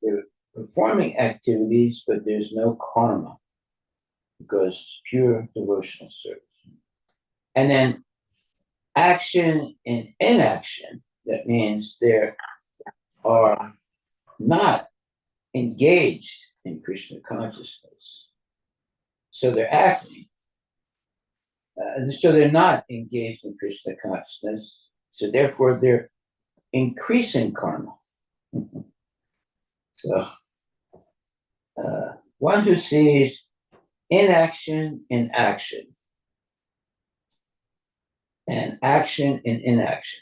they're performing activities, but there's no karma because it's pure devotional service. And then action and inaction, that means they are not engaged in Krishna consciousness. So they're acting. So they're not engaged in Krishna consciousness. So therefore they're increasing karma. So one who sees inaction in action and action in inaction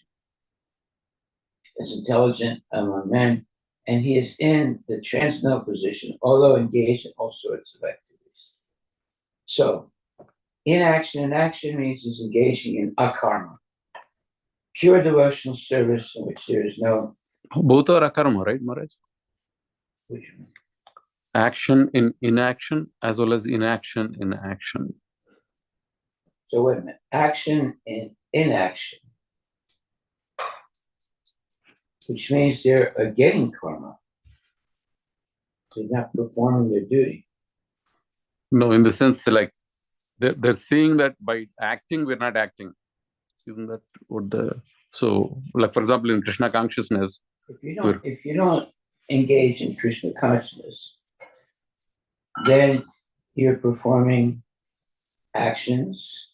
is intelligent among men, and he is in the transcendental position, although engaged in all sorts of activities. So inaction in action means he's engaging in akarma, pure devotional service in which there is no... Both are akarma, right, Maharaj? Which one? Action in inaction as well as inaction in action. So wait a minute. Action in inaction, which means they're getting karma. They're not performing their duty. No, in the sense like they're seeing that by acting, we're not acting. Isn't that what the... So, like for example, in Krishna consciousness, if you don't engage in Krishna consciousness, then you're performing actions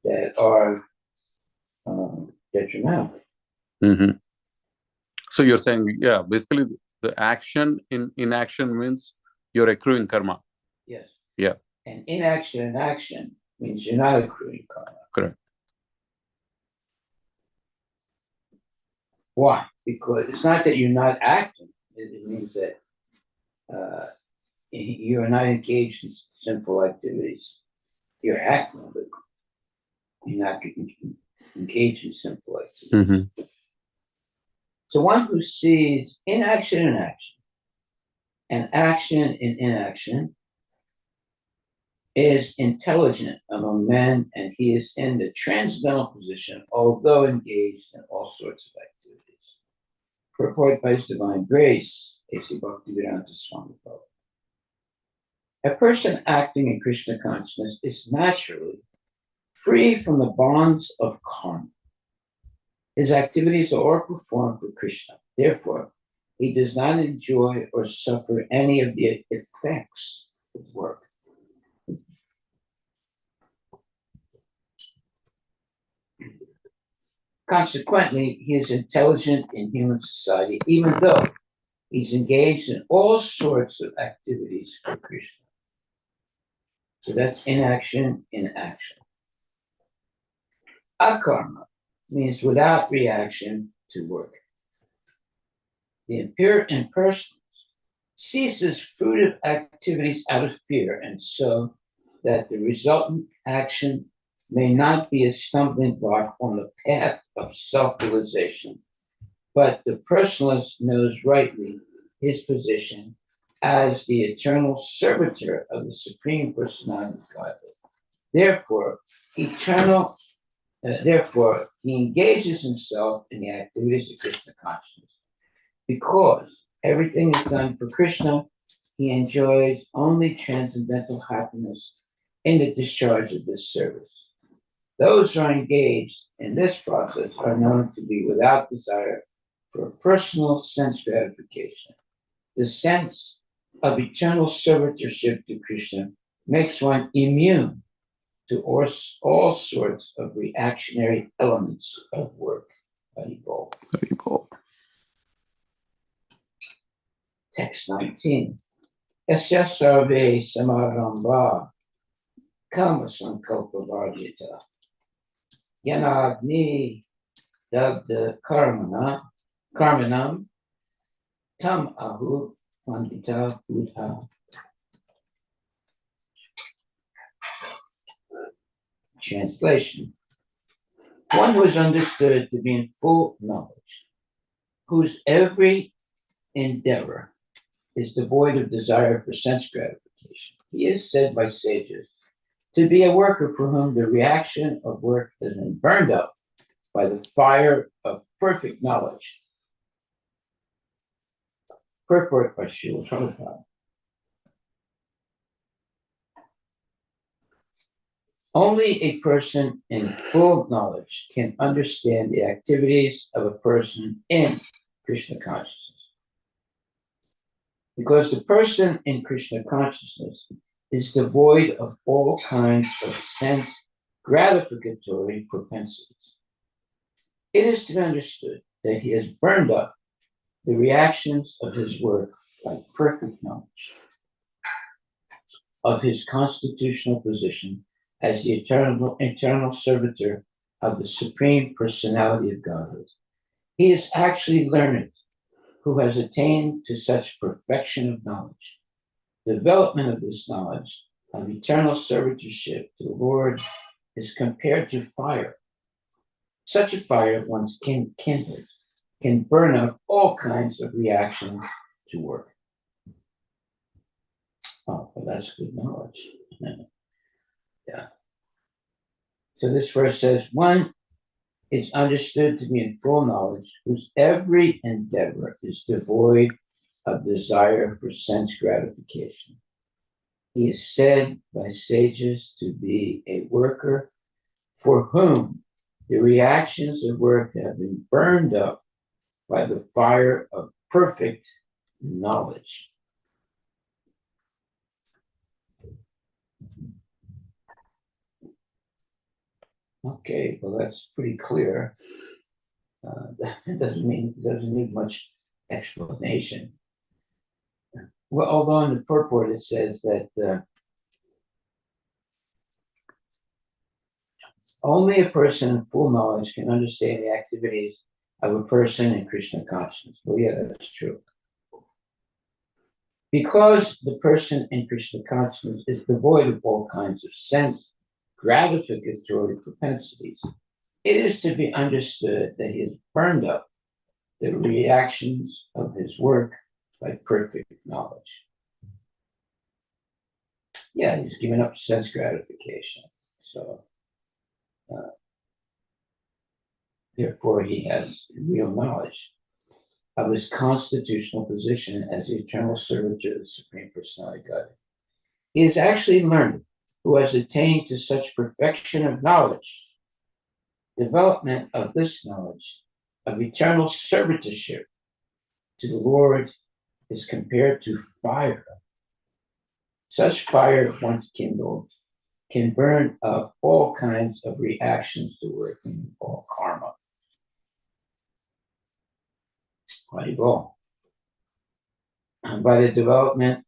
that are detrimental. Mm-hmm. So you're saying, yeah, basically the action in inaction means you're accruing karma. Yes. Yeah. And inaction in action means you're not accruing karma. Correct. Why? Because it's not that you're not acting. It means that you are not engaged in sinful activities. You're acting, but you're not engaged in sinful activities. Mm-hmm. So one who sees inaction in action and action in inaction is intelligent among men, and he is in the transcendental position, although engaged in all sorts of activities. Purport by His Divine Grace, A.C. Bhaktivedanta Swami Prabhupada. A person acting in Krishna consciousness is naturally free from the bonds of karma. His activities are all performed for Krishna. Therefore, he does not enjoy or suffer any of the effects of work. Consequently, he is intelligent in human society, even though he's engaged in all sorts of activities for Krishna. So that's inaction in action. Akarma means without reaction to work. The impersonal ceases fruitive activities out of fear, and so that the resultant action may not be a stumbling block on the path of self-realization. But the personalist knows rightly his position as the eternal servitor of the Supreme Personality of Godhead. Therefore, he engages himself in the activities of Krishna consciousness. Because everything is done for Krishna, he enjoys only transcendental happiness in the discharge of this service. Those who are engaged in this process are known to be without desire for personal sense gratification. The sense of eternal servitorship to Krishna makes one immune to all sorts of reactionary elements of work. Haribol. Text 19. Yasya sarve samarambha kama sankalpa varjita yanagni dagda karmanam tam ahu pandita buddha. Translation. One who is understood to be in full knowledge, whose every endeavor is devoid of desire for sense gratification. He is said by sages to be a worker for whom the reaction of work has been burned up by the fire of perfect knowledge. Purport by Srila Prabhupada. Only a person in full knowledge can understand the activities of a person in Krishna consciousness. Because the person in Krishna consciousness is devoid of all kinds of sense gratificatory propensities. It is to be understood that he has burned up the reactions of his work by perfect knowledge of his constitutional position as the eternal servitor of the Supreme Personality of Godhead. He is actually learned who has attained to such perfection of knowledge. Development of this knowledge of eternal servitorship to the Lord is compared to fire. Such a fire, once kindled, can burn up all kinds of reactions to work. Oh, well, that's good knowledge. Yeah. So this verse says, one is understood to be in full knowledge, whose every endeavor is devoid of desire for sense gratification. He is said by sages to be a worker for whom the reactions of work have been burned up by the fire of perfect knowledge. Okay, well, that's pretty clear. That doesn't need much explanation. Well, although in the purport it says that only a person in full knowledge can understand the activities of a person in Krishna consciousness. Well, yeah, that's true. Because the person in Krishna consciousness is devoid of all kinds of sense gratificatory propensities, it is to be understood that he has burned up the reactions of his work by perfect knowledge. Yeah, he's given up sense gratification. So, therefore, he has real knowledge of his constitutional position as the eternal servitor of the Supreme Personality of God. He is actually learned who has attained to such perfection of knowledge. Development of this knowledge of eternal servitorship to the Lord is compared to fire. Such fire, once kindled, can burn up all kinds of reactions to work and all karma. Haribol. By the development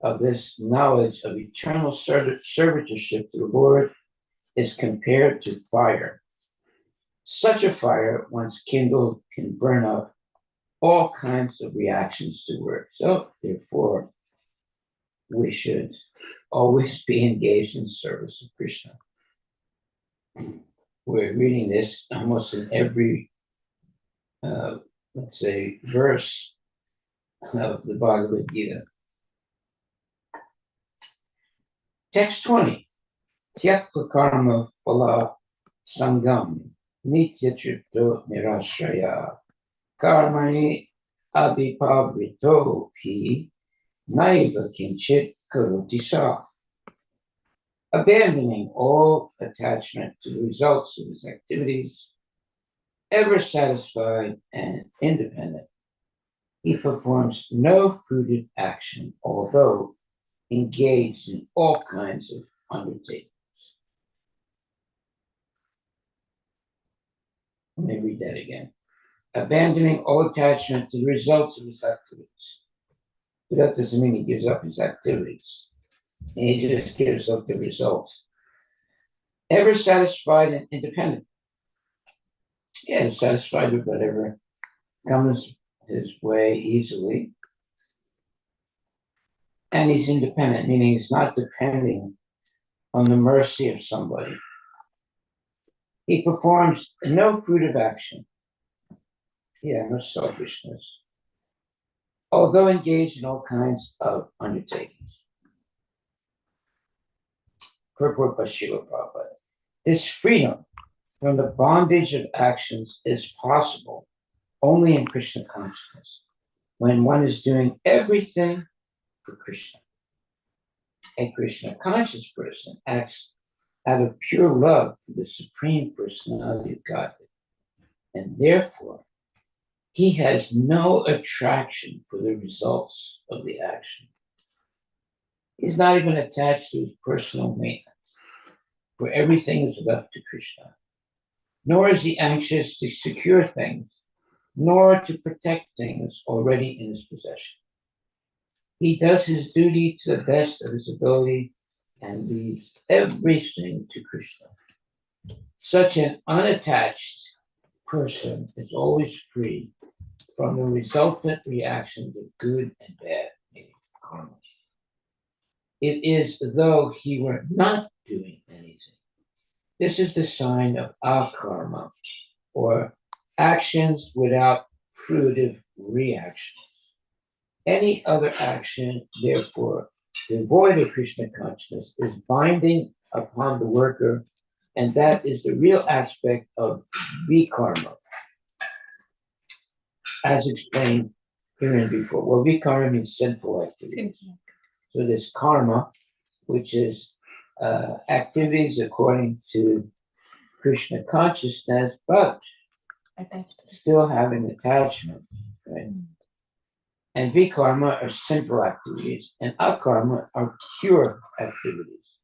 of this knowledge of eternal servitorship to the Lord is compared to fire. Such a fire, once kindled, can burn up all kinds of reactions to work. So, therefore, we should always be engaged in service of Krishna. We're reading this almost in every, let's say, verse of the Bhagavad Gita. Text 20. Tyakta karma phala sangam nitya tripto nirashraya karmani abhipavrito pi naiva kinchit karoti sa. Abandoning all attachment to the results of his activities, ever satisfied and independent, he performs no fruited action, although engaged in all kinds of undertakings. Let me read that again. Abandoning all attachment to the results of his activities. But that doesn't mean he gives up his activities. He just gives up the results. Ever satisfied and independent. Yeah, he's satisfied with whatever comes his way easily. And he's independent, meaning he's not depending on the mercy of somebody. He performs no fruitive action. Yeah, no selfishness. Although engaged in all kinds of undertakings. Purport by Srila Prabhupada. This freedom from the bondage of actions is possible only in Krishna consciousness. when one is doing everything for Krishna. A Krishna conscious person acts out of pure love for the Supreme Personality of Godhead, and therefore he has no attraction for the results of the action. He's not even attached to his personal maintenance, for everything is left to Krishna. Nor is he anxious to secure things, nor to protect things already in his possession. He does his duty to the best of his ability and leaves everything to Krishna. Such an unattached person is always free from the resultant reactions of good and bad, meaning karma. It is as though he were not doing anything. This is the sign of akarma, or actions without fruitive reactions. Any other action, therefore, devoid of Krishna consciousness, is binding upon the worker, and that is the real aspect of vikarma, as explained herein before. Well, vikarma means sinful activities. So there's karma, which is activities according to Krishna consciousness, but still having attachment, right? And vikarma are sinful activities, and akarma are pure activities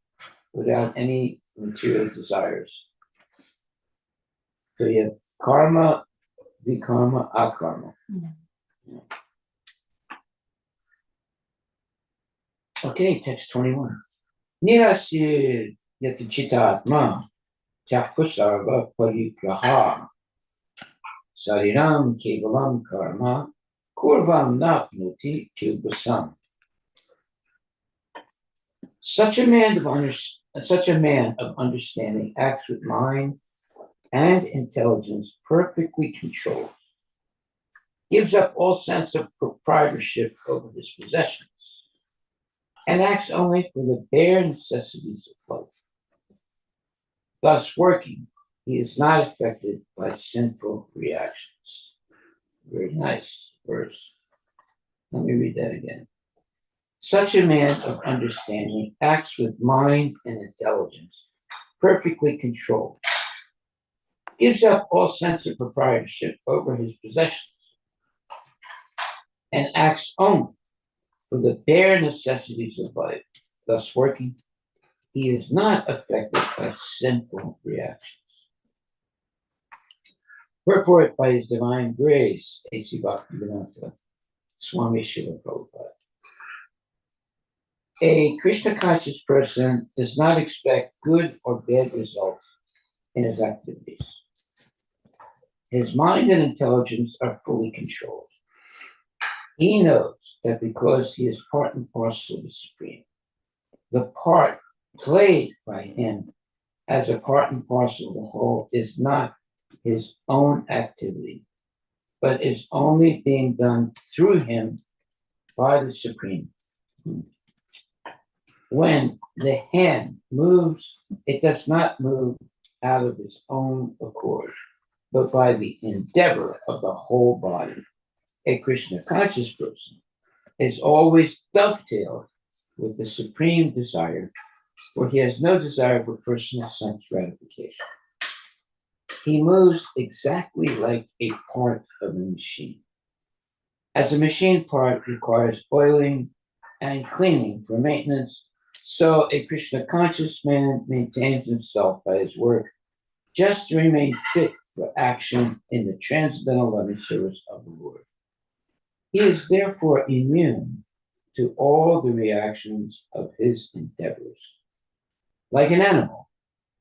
without any material desires. So you have karma, vikarma, akarma. Okay, text 21. Nirasya yatichitatma chakkusarva parigraha sariram kevalam karma kurvam napnuti kilbasam. Such a man of understanding acts with mind and intelligence perfectly controlled, gives up all sense of proprietorship over his possessions, and acts only for the bare necessities of life. Thus working, he is not affected by sinful reactions. Very nice verse. Let me read that again. Such a man of understanding acts with mind and intelligence, perfectly controlled, gives up all sense of proprietorship over his possessions, and acts only for the bare necessities of life. Thus working, he is not affected by sinful reactions. Purport by His Divine Grace, A.C. Bhaktivedanta Swami Srila Prabhupada. A Krishna conscious person does not expect good or bad results in his activities. His mind and intelligence are fully controlled. He knows that because he is part and parcel of the Supreme, the part played by him as a part and parcel of the whole is not his own activity, but is only being done through him by the Supreme. When the hand moves, it does not move out of its own accord, but by the endeavor of the whole body. A Krishna conscious person is always dovetailed with the supreme desire, for he has no desire for personal sense gratification. He moves exactly like a part of a machine. As a machine part requires oiling and cleaning for maintenance, so a Krishna conscious man maintains himself by his work just to remain fit for action in the transcendental loving service of the Lord. He is therefore immune to all the reactions of his endeavors. Like an animal,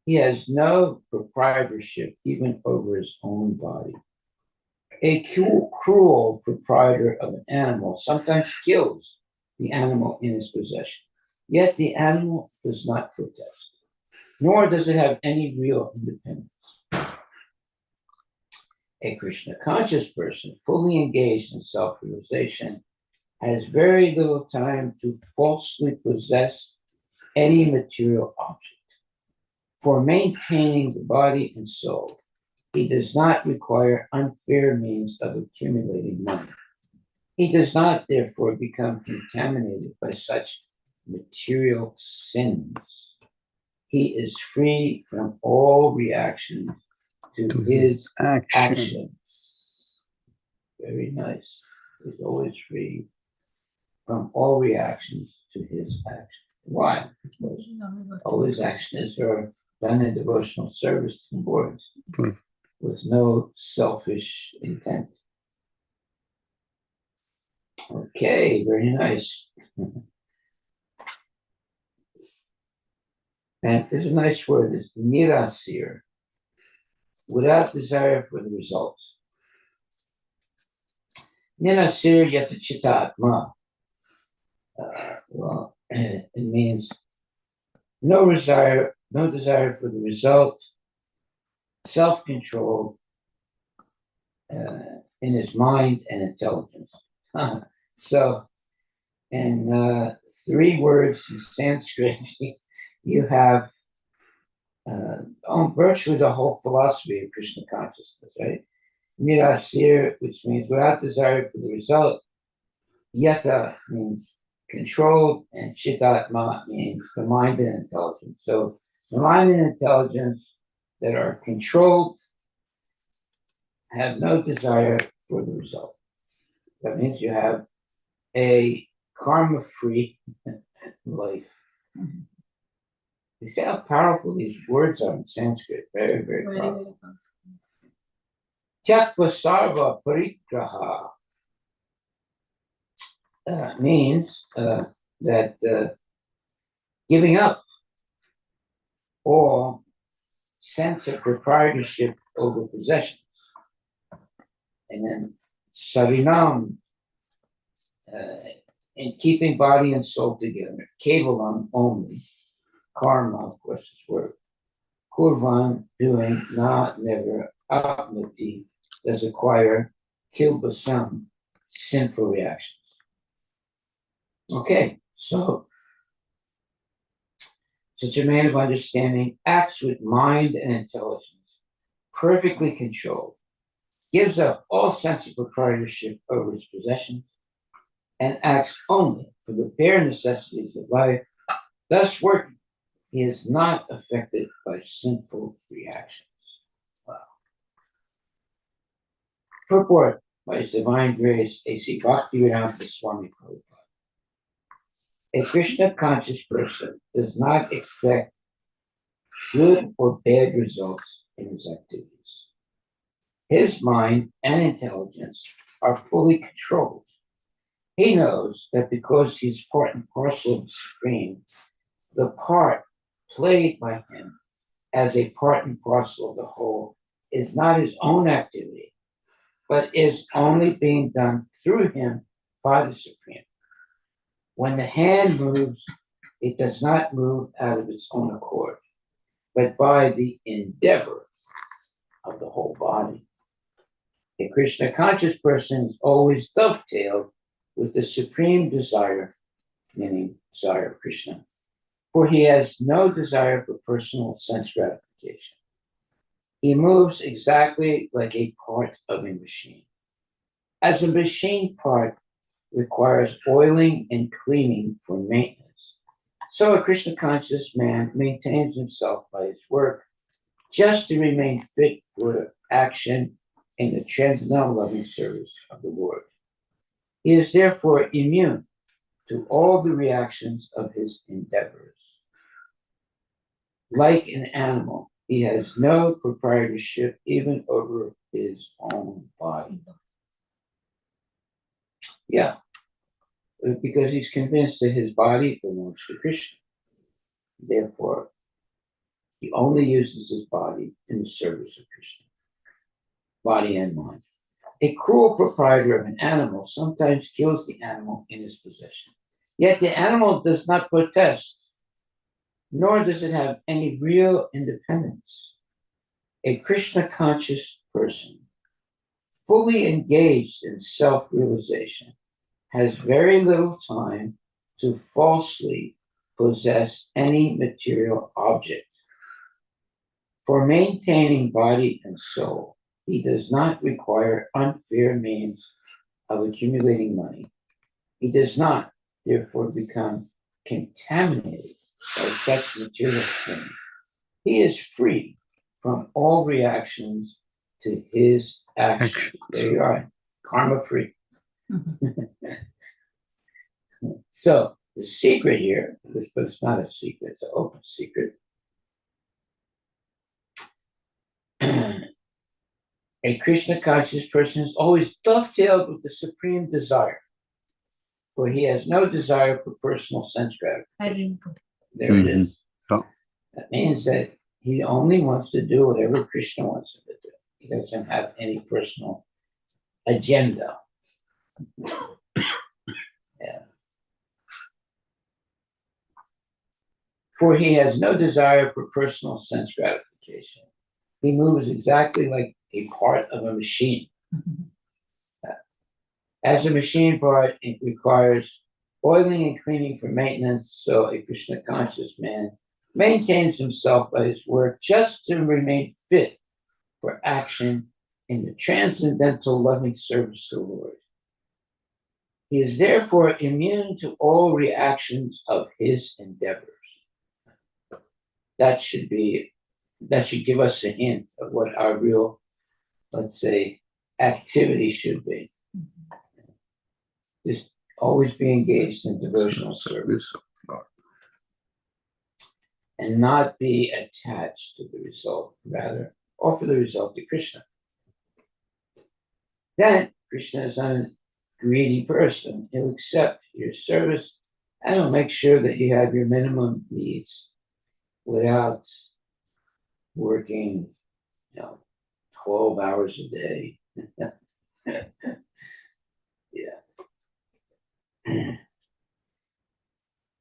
he has no proprietorship even over his own body. A cruel proprietor of an animal sometimes kills the animal in his possession, yet the animal does not protest, nor does it have any real independence. A Krishna conscious person, fully engaged in self-realization, has very little time to falsely possess any material object. For maintaining the body and soul, he does not require unfair means of accumulating money. He does not, therefore, become contaminated by such material sins. He is free from all reactions to his actions. Very nice. He's always free from all reactions to his actions. Why? Because all his actions are done in devotional service to the Lord with no selfish intent. Okay, very nice. And there's a nice word, is nirasir, without desire for the results. Nirasir yatachitatma. Well, it means no desire for the result, self-control in his mind and intelligence. So, in 3 words in Sanskrit, you have virtually the whole philosophy of Krishna consciousness, right? Nirasir, which means without desire for the result. Yata means controlled, and Chitatma means the mind and intelligence. So the mind and intelligence that are controlled have no desire for the result. That means you have a karma-free life. You see how powerful these words are in Sanskrit. Very, very powerful. Tyaktva sarva parigraha means that giving up all sense of proprietorship over possessions. And then sarinam, in keeping body and soul together. Kevalam, only. Karma, of course, is word. Kurvan, doing, na, never. Apnati, does acquire. Kilbasam, sinful reactions. Okay, so such a man of understanding acts with mind and intelligence, perfectly controlled, gives up all sense of proprietorship over his possessions, and acts only for the bare necessities of life, thus working. He is not affected by sinful reactions. Wow. Purport by His Divine Grace, A.C. Bhaktivedanta Swami Prabhupada. A Krishna conscious person does not expect good or bad results in his activities. His mind and intelligence are fully controlled. He knows that because he's part and parcel of the Supreme, the part played by him as a part and parcel of the whole is not his own activity, but is only being done through him by the Supreme. When the hand moves, it does not move out of its own accord, but by the endeavor of the whole body. A Krishna conscious person is always dovetailed with the supreme desire, meaning desire of Krishna, for he has no desire for personal sense gratification. He moves exactly like a part of a machine. As a machine part requires oiling and cleaning for maintenance, so a Krishna conscious man maintains himself by his work just to remain fit for action in the transcendental loving service of the Lord. He is therefore immune to all the reactions of his endeavors. Like an animal, he has no proprietorship even over his own body. Yeah, because he's convinced that his body belongs to Krishna. Therefore, he only uses his body in the service of Krishna, body and mind. A cruel proprietor of an animal sometimes kills the animal in his possession. Yet the animal does not protest, nor does it have any real independence. A Krishna conscious person, fully engaged in self-realization, has very little time to falsely possess any material object. For maintaining body and soul, he does not require unfair means of accumulating money, he does not, therefore, become contaminated by such material things. He is free from all reactions to his actions. There you are, karma free. So the secret here, but it's not a secret, it's an open secret. A Krishna conscious person is always dovetailed with the supreme desire, for he has no desire for personal sense gratification. There it is. Oh. That means that he only wants to do whatever Krishna wants him to do. He doesn't have any personal agenda. Yeah. For he has no desire for personal sense gratification. He moves exactly like a part of a machine. As a machine part, it requires oiling and cleaning for maintenance, so a Krishna conscious man maintains himself by his work just to remain fit for action in the transcendental loving service of the Lord. He is therefore immune to all reactions of his endeavors. That should give us a hint of what our real, let's say, activity should be. Just always be engaged in devotional service and not be attached to the result, rather offer the result to Krishna. Then Krishna is not a greedy person. He'll accept your service and he'll make sure that you have your minimum needs without working, 12 hours a day. Yeah.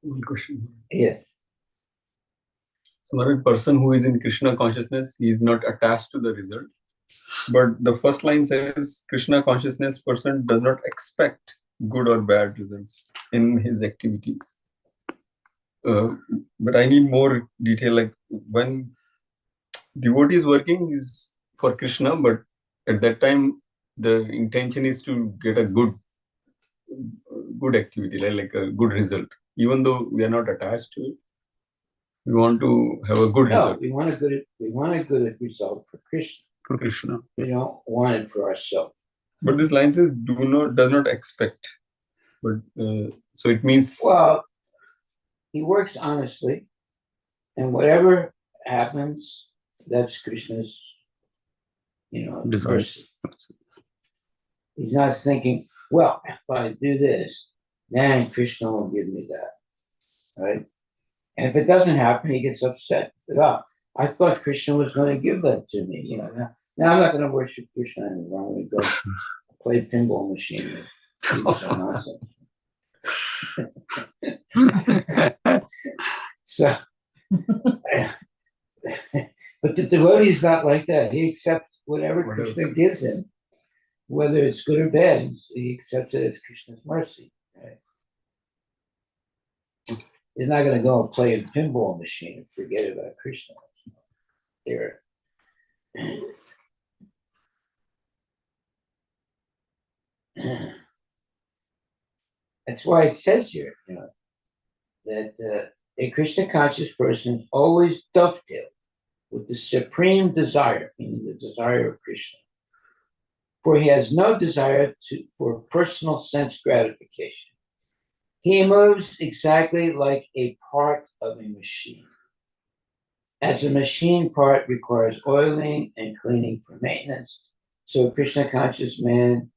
One question. Yes. So, a person who is in Krishna consciousness, he is not attached to the result. But the first line says Krishna consciousness person does not expect good or bad results in his activities. But I need more detail, like when devotee is working is for Krishna, but at that time the intention is to get a good activity, like a good result. Even though we are not attached to it, we want to have a good result. We want a good result for Krishna. For Krishna. We don't want it for ourselves. But this line says does not expect. But so it means, well, he works honestly, and whatever happens, that's Krishna's, mercy. He's not thinking, well, if I do this, then Krishna will give me that, right? And if it doesn't happen, he gets upset. He said, I thought Krishna was going to give that to me. Now I'm not going to worship Krishna anymore. I'm going to go play pinball machine. So, but the devotee is not like that. He accepts whatever Krishna gives him, whether it's good or bad. He accepts it as Krishna's mercy. Right? He's not going to go and play a pinball machine and forget about Krishna. There. That's why it says here, that a Krishna conscious person is always dovetailed with the supreme desire, meaning the desire of Krishna. For he has no desire for personal sense gratification. He moves exactly like a part of a machine. As a machine part requires oiling and cleaning for maintenance, so a Krishna conscious man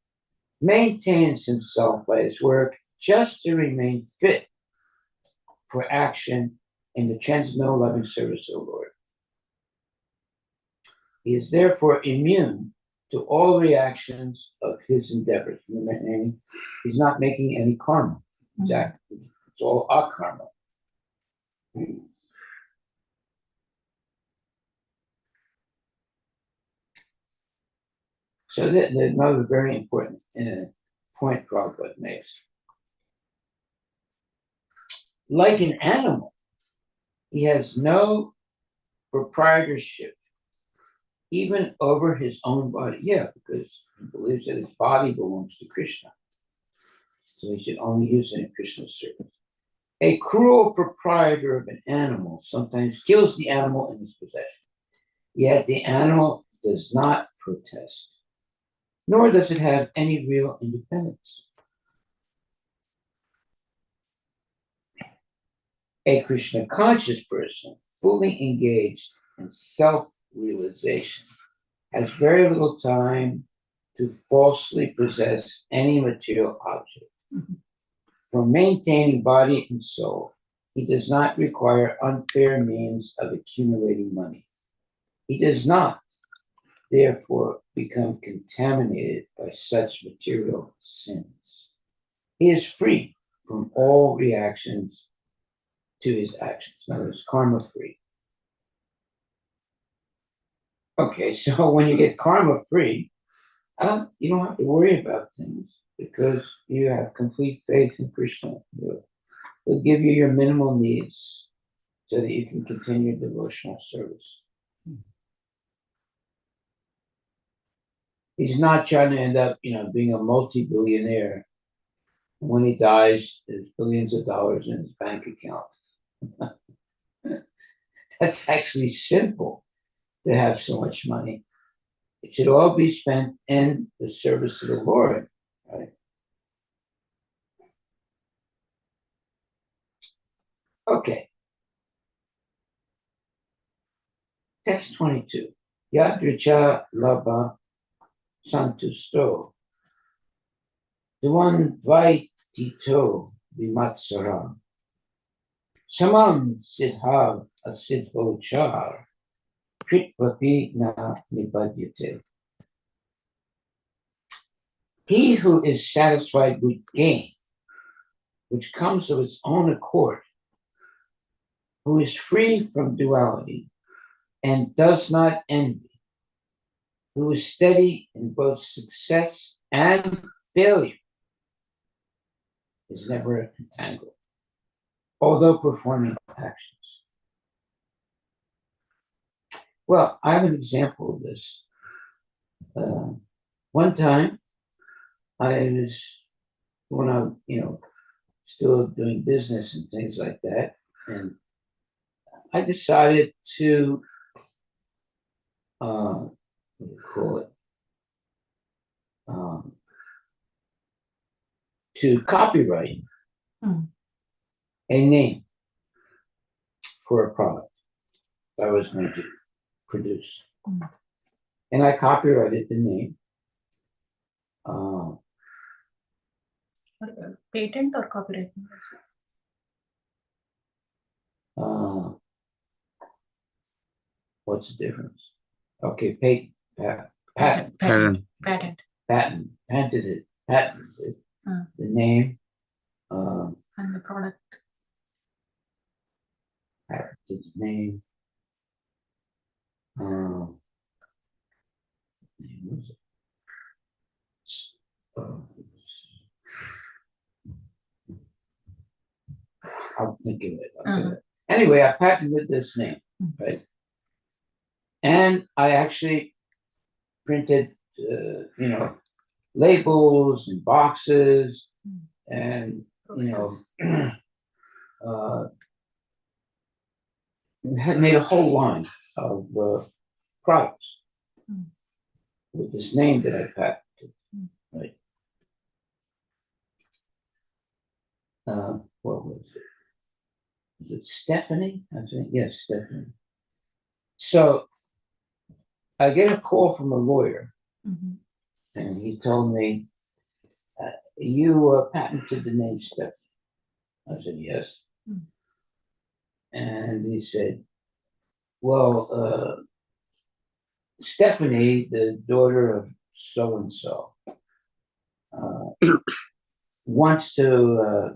maintains himself by his work just to remain fit for action in the transcendental loving service of the Lord. He is therefore immune to all reactions of his endeavors. He's not making any karma. Exactly. It's all akarma. So there's another very important point Prabhupada makes. Like an animal, he has no proprietorship even over his own body. Yeah, because he believes that his body belongs to Krishna. so he should only use it in Krishna's service. A cruel proprietor of an animal sometimes kills the animal in his possession, yet the animal does not protest, nor does it have any real independence. A Krishna conscious person, fully engaged in self-realization, has very little time to falsely possess any material object. For maintaining body and soul, he does not require unfair means of accumulating money. He does not, therefore, become contaminated by such material sins. He is free from all reactions to his actions. In other words, karma free. Okay, so when you get karma free, you don't have to worry about things because you have complete faith in Krishna. He'll give you your minimal needs so that you can continue devotional service. He's not trying to end up, being a multi-billionaire. When he dies, there's billions of dollars in his bank account. That's actually sinful to have so much money. It should all be spent in the service of the Lord, right? Okay. Text 22. Yadricha Labha Santusto. Dwan Vaitito Vimatsara. Samam Sidhav Asidho Char. Kritvapi na Nibadyate. He who is satisfied with gain, which comes of its own accord, who is free from duality and does not envy, who is steady in both success and failure, is never entangled, although performing actions. Well, I have an example of this. One time, when I still doing business and things like that, and I decided to, what do you call it? To copyright a name for a product I was going to produce. And I copyrighted the name. Patent or copyright? What's the difference? Okay, patent. Patented it. The name. And the product. Patented the name. Name was it? I'll think of it. Anyway, I patented this name, right? And I actually printed, labels and boxes, and had made a whole line of products with this name that I patented, right? What was it? Was it Stephanie? I think, yes, Stephanie. So I get a call from a lawyer, and he told me, you patented the name Stephanie. I said, yes. And he said, well, Stephanie, the daughter of so-and-so, wants to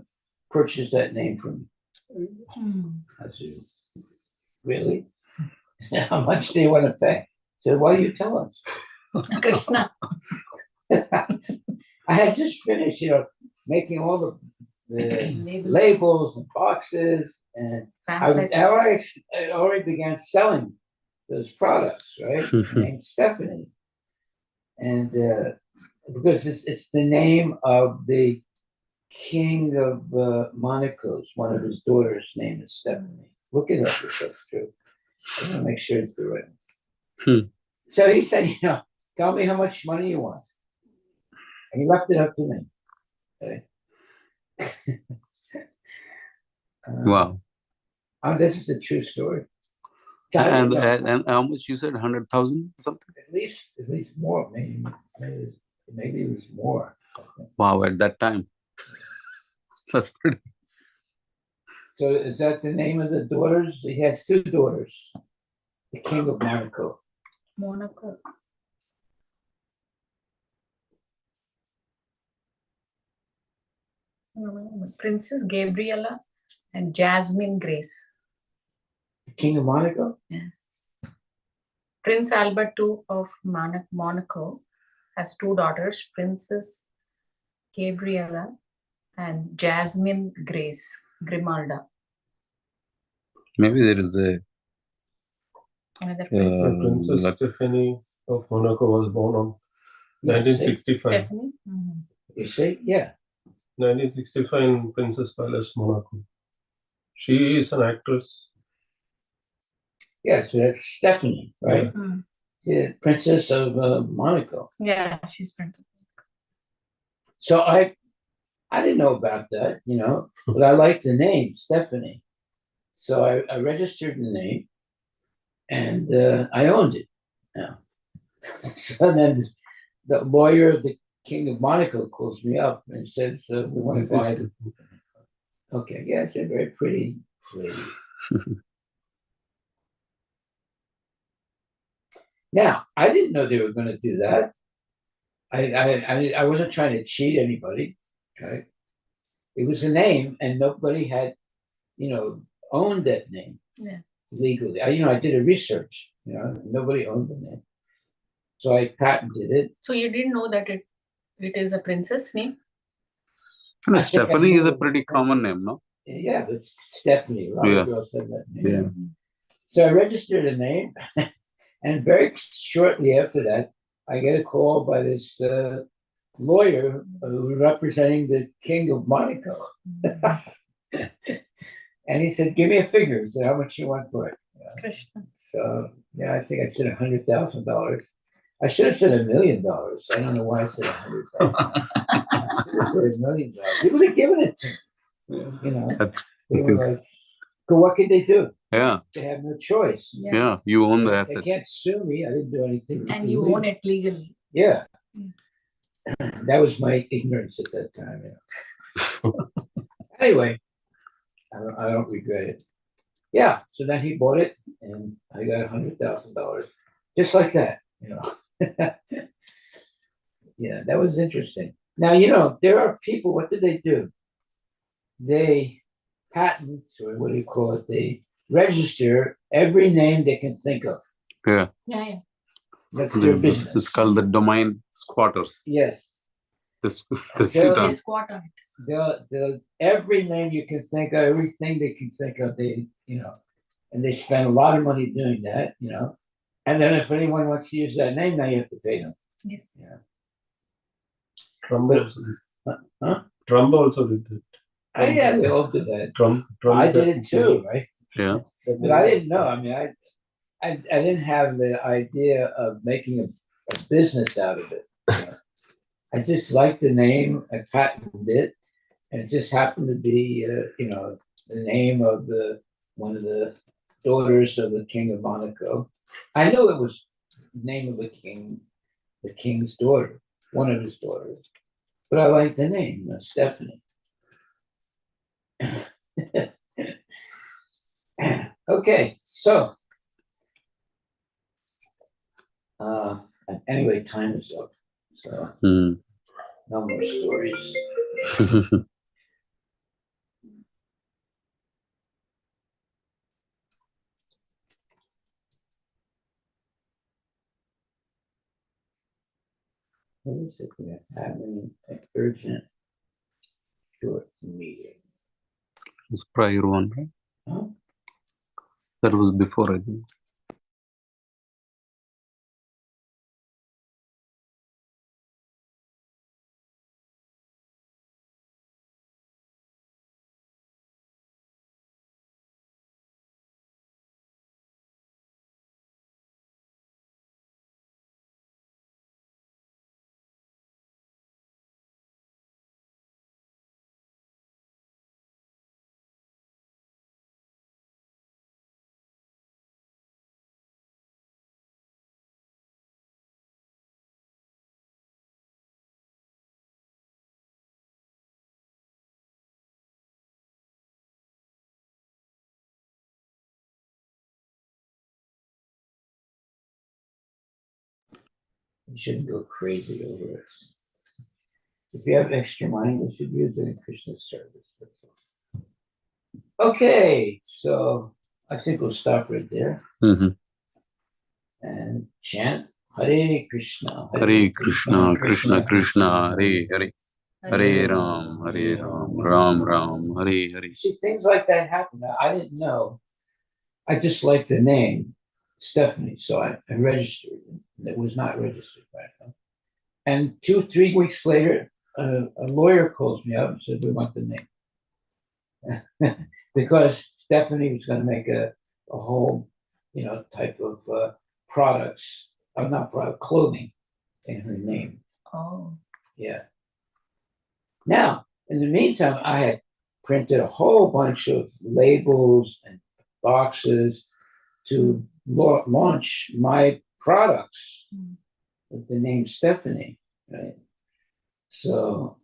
purchase that name from me. I said, really? How much do you want to pay? He said, well, you tell us. Krishna. I had just finished, making all the labels and boxes, and I already began selling those products, right? Named Stephanie, and because it's the name of the king of Monaco's, one of his daughters' name is Stephanie. Look it up if that's true. I want to make sure it's the right one. Hmm. So he said, tell me how much money you want. And he left it up to me. Okay. Wow. This is a true story. And how much you said? 100,000 something? At least more. Maybe it was more. Wow, at that time. That's pretty. So is that the name of the daughters? He has two daughters. The king of Monaco. Monaco. Princess Gabriella and Jasmine Grace. The king of Monaco? Prince Albert II of Monaco has two daughters, Princess Gabriella and Jasmine Grace Grimalda. Maybe there is a Another prince. So Princess like- Stephanie of Monaco was born on Yeah, 1965. Stephanie. Mhm. You see? Yeah. 1965 in Princess Palace, Monaco. She is an actress. Yeah, so that's Stephanie, right? Mm. The princess of Monaco. Yeah, she's princess. So I didn't know about that, but I like the name Stephanie. So I registered the name and I owned it now. So then the lawyer of the king of Monaco calls me up and says, we want This to buy is it. Okay, yeah, it's a very pretty lady. Now, I didn't know they were going to do that. I wasn't trying to cheat anybody, right? It was a name, and nobody had, owned that name legally. I did a research, nobody owned the name, so I patented it. So you didn't know that it is a princess name? You know, I think I Stephanie is knew a it was pretty common name, no? Yeah, but Stephanie. A lot Yeah. of girls have that name. Yeah. So I registered a name, and very shortly after that, I get a call by this lawyer representing the king of Monaco. And he said, give me a figure. He said, how much you want for it? Krishna. So, yeah, I think I said $100,000. I should have said $1 million. I don't know why I said 100,000. I should have said $1 million. He would have given it to me. They were like, but what could they do? Yeah, They have no choice. yeah. You own the They asset. can't sue me. I didn't do anything. And you illegal. own it legally. Yeah. That was my ignorance at that time. Anyway, I don't regret it. Yeah. So then he bought it, and I got $100,000, just like that. Yeah, that was interesting. Now there are people. What do they do? They patent, or what do you call it? They register every name they can think of. Yeah. Yeah. That's their business. It's called the domain squatters. Yes. This They'll- sit on. They squat on it. They'll every name you can think of, everything they can think of, and they spend a lot of money doing that, And then if anyone wants to use that name, now you have to pay them. Yes. Yeah. Trump But- also did. Huh? Trump also did it. Oh, yeah, they all do that. Trump I did it too, right? Yeah. But I didn't know. I didn't have the idea of making a business out of it. I just liked the name. I patented it, and it just happened to be, the name of one of the daughters of the king of Monaco. I knew it was the name of the king's daughter, one of his daughters, but I liked the name, Stephanie. Okay, so anyway, time is up. So Hmm. no more stories. What is it? We're having an urgent short meeting. It's prior one, right? Huh? That was before, I think. You shouldn't go crazy over it. If you have extra money, you should use it in Krishna's service. That's all. Okay, so I think we'll stop right there Mhm. and chant Hare Krishna. Hare Krishna, Krishna Krishna, Hare Hare, Hare Ram, Ram Ram, Hare Hare. See, things like that happen. I didn't know. I just liked the name, Stephanie, so I registered. It was not registered back then. And 3 weeks later, a lawyer calls me up and said, "We want the name." Because Stephanie was going to make a whole, type of products, not product, clothing in her name. Oh. Yeah. Now, in the meantime, I had printed a whole bunch of labels and boxes to launch my products with the name Stephanie, right? So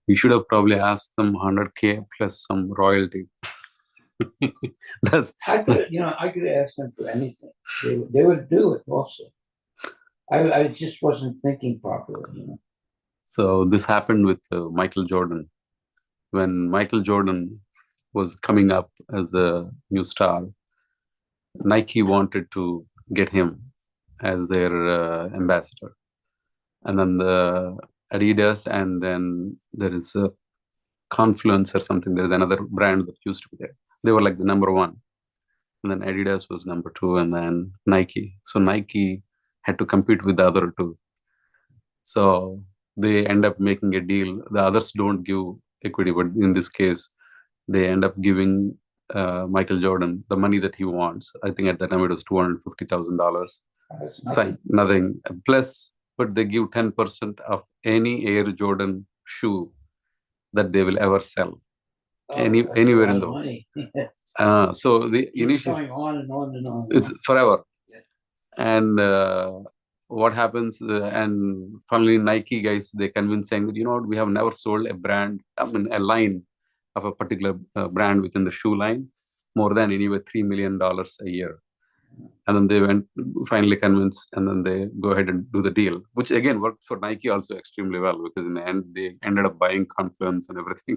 We should have probably asked them 100K plus some royalty. That's I could ask them for anything. They would do it also. I just wasn't thinking properly. so. This happened with Michael Jordan. When Michael Jordan was coming up as the new star, Nike wanted to get him as their ambassador, and then the Adidas, and then there is a Confluence or something. There is another brand that used to be there. They were like the number one, and then Adidas was number two, and then Nike. So Nike had to compete with the other two. So they end up making a deal. The others don't give equity, but in this case, they end up giving Michael Jordan the money that he wants. I think at that time it was $250,000. That's Sign nothing plus, but they give 10% of any Air Jordan shoe that they will ever sell that's anywhere a lot in of the world. money. So the Keeps initial going on and on and on. it's forever. Yeah. And what happens? And finally, Nike guys they convince saying that we have never sold a brand, a line of a particular brand within the shoe line more than anywhere $3 million a year. And then they went finally convinced, and then they go ahead and do the deal, which again worked for Nike also extremely well because in the end they ended up buying Confluence and everything.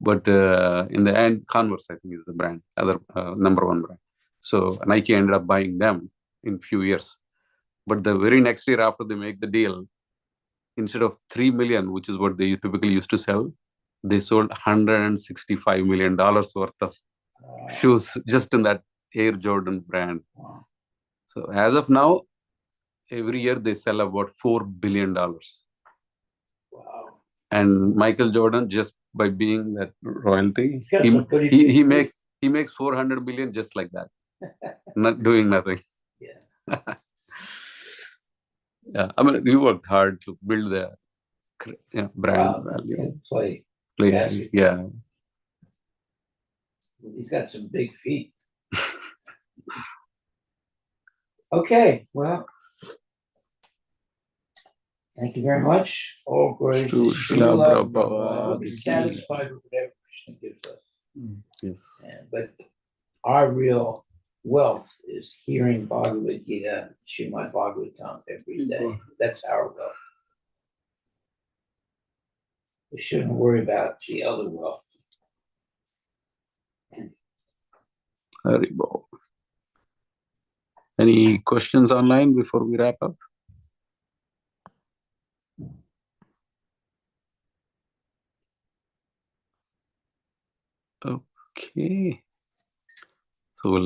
But in the end, Converse I think is the brand, other number one brand. So Nike ended up buying them in few years. But the very next year after they make the deal, instead of 3 million, which is what they typically used to sell, they sold $165 million worth of shoes just in that Air Jordan brand. Wow. So as of now, every year they sell about $4 billion. Wow. And Michael Jordan, just by being that royalty, He's got some pretty he big makes 400 million just like that, not doing nothing. Yeah. Yeah, I mean, we worked hard to build the brand Wow. value. Yeah, play. Play, basket. yeah. He's got some big feet. Okay, well, thank you very much. All glory to Srila Srila Prabhupada Prabhupada. We'll be ki satisfied with whatever Krishna gives us. Yes. But our real wealth is hearing Bhagavad Gita, Srimad Bhagavatam every day. That's our wealth. We shouldn't worry about the other wealth. Haribol. Any questions online before we wrap up? Okay. So we'll